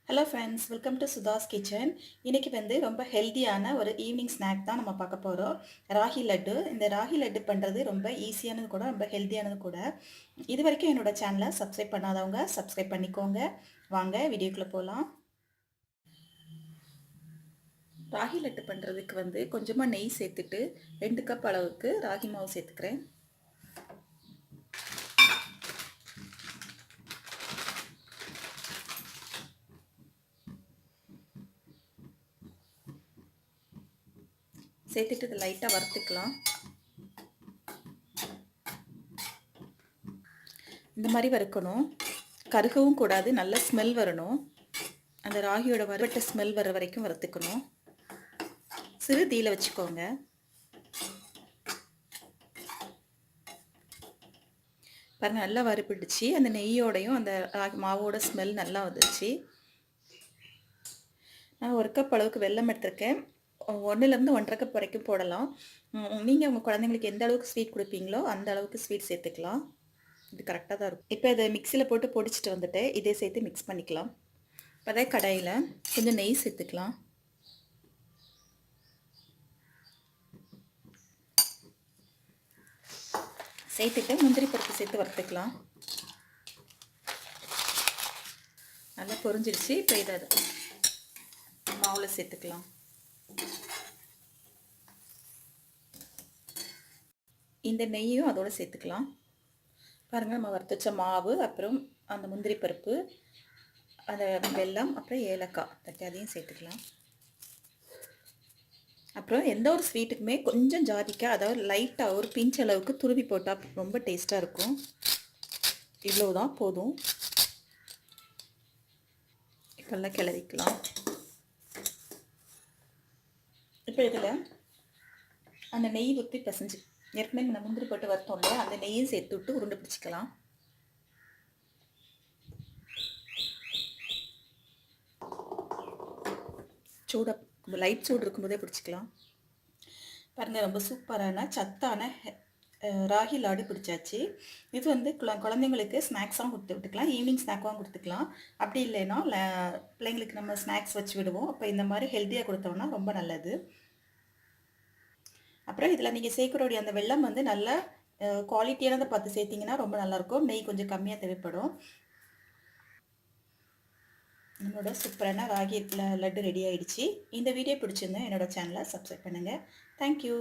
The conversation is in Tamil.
Hello friends, welcome to Sudha's kitchen. இன்றைக்கி ரொம்ப ஹெல்த்தியான ஒரு ஈவினிங் ஸ்நாக் தான் நம்ம பார்க்க போகிறோம். ராகி லட்டு. இந்த ராகி லட்டு பண்ணுறது ரொம்ப ஈஸியானது கூட, ரொம்ப ஹெல்த்தியானது கூட. இது வரைக்கும் என்னோடய சேனலை சப்ஸ்கிரைப் பண்ணாதவங்க சப்ஸ்கிரைப் பண்ணிக்கோங்க. வாங்க வீடியோக்குள்ளே போகலாம். ராகி லட்டு பண்ணுறதுக்கு கொஞ்சமாக நெய் சேர்த்துட்டு 2 கப் அளவுக்கு ராகி மாவு சேர்த்துக்கிறேன். சேர்த்துட்டு இதை லைட்டாக வறுத்துக்கலாம். இந்த மாதிரி வறுக்கணும், கருகவும் கூடாது, நல்ல ஸ்மெல் வரணும். அந்த ராகியோட வறுவட்ட ஸ்மெல் வர வரைக்கும் வறுத்துக்கணும். சிறு தீயில வச்சுக்கோங்க. பாருங்கள், நல்லா வறுப்பிடுச்சு. அந்த நெய்யோடையும் அந்த ராகி மாவோட ஸ்மெல் நல்லா வந்துச்சு. நான் 1 கப் அளவுக்கு வெல்லம் எடுத்திருக்கேன். 1லேருந்து 1.5 கப் வரைக்கும் போடலாம். நீங்கள் உங்கள் குழந்தைங்களுக்கு எந்த அளவுக்கு ஸ்வீட் கொடுப்பீங்களோ அந்த அளவுக்கு ஸ்வீட் சேர்த்துக்கலாம். இது கரெக்டாக தான் இருக்கும். இப்போ இதை மிக்சியில் போட்டு பொடிச்சிட்டு வந்துட்டு இதே சேர்த்து மிக்ஸ் பண்ணிக்கலாம். அதே கடாயில் கொஞ்சம் நெய் சேர்த்துக்கலாம். சேர்த்துட்டு முந்திரி பருப்பு சேர்த்து வறுத்துக்கலாம். நல்லா பொரிஞ்சிடுச்சு. இப்போ இதை மாவில் சேர்த்துக்கலாம். இந்த நெய்யும் அதோடு சேர்த்துக்கலாம். பாருங்கள், நம்ம வறுத்த மாவு, அப்புறம் அந்த முந்திரி பருப்பு, அந்த வெல்லம், அப்புறம் ஏலக்காய் அதையும் சேர்த்துக்கலாம். அப்புறம் எந்த ஒரு ஸ்வீட்டுக்குமே கொஞ்சம் ஜாதிக்காய், அதாவது லைட்டாக ஒரு பிஞ்ச் அளவுக்கு துருவி போட்டால் ரொம்ப டேஸ்ட்டாக இருக்கும். இவ்வளோதான் போதும். இப்போல்லாம் கிளறிக்கலாம். இப்போ இதில் அந்த நெய் ஊற்றி பிசைஞ்சு ஏற்கனவே நம்ம முந்திரி போட்டு வறுத்தோம் இல்லையா, அந்த நெய்யும் சேர்த்து விட்டு உருண்டை பிடிச்சிக்கலாம். சூடாக லைட் சூடு இருக்கும்போதே பிடிச்சிக்கலாம். பாருங்கள், ரொம்ப சூப்பரான சத்தான ராகி லாடு பிடிச்சாச்சு. இது குழந்தைங்களுக்கு ஸ்நாக்ஸாகவும் கொடுத்து விட்டுக்கலாம், ஈவினிங் ஸ்நாக்காகவும் கொடுத்துக்கலாம். அப்படி இல்லைன்னா பிள்ளைங்களுக்கு நம்ம ஸ்நாக்ஸ் வச்சு விடுவோம். அப்போ இந்த மாதிரி ஹெல்த்தியாக கொடுத்தோம்னா ரொம்ப நல்லது. அப்புறம் இதில் நீங்கள் சேர்க்கக்கூடிய அந்த வெல்லம் நல்லா குவாலிட்டியானதை பார்த்து சேர்த்திங்கன்னா ரொம்ப நல்லாயிருக்கும். நெய் கொஞ்சம் கம்மியாக தேவைப்படும். என்னோட சூப்பரான ராகி லட்டு ரெடி ஆகிடுச்சு. இந்த வீடியோ பிடிச்சிருந்தேன் என்னோடய சேனலை சப்ஸ்கிரைப் பண்ணுங்கள். தேங்க்யூ.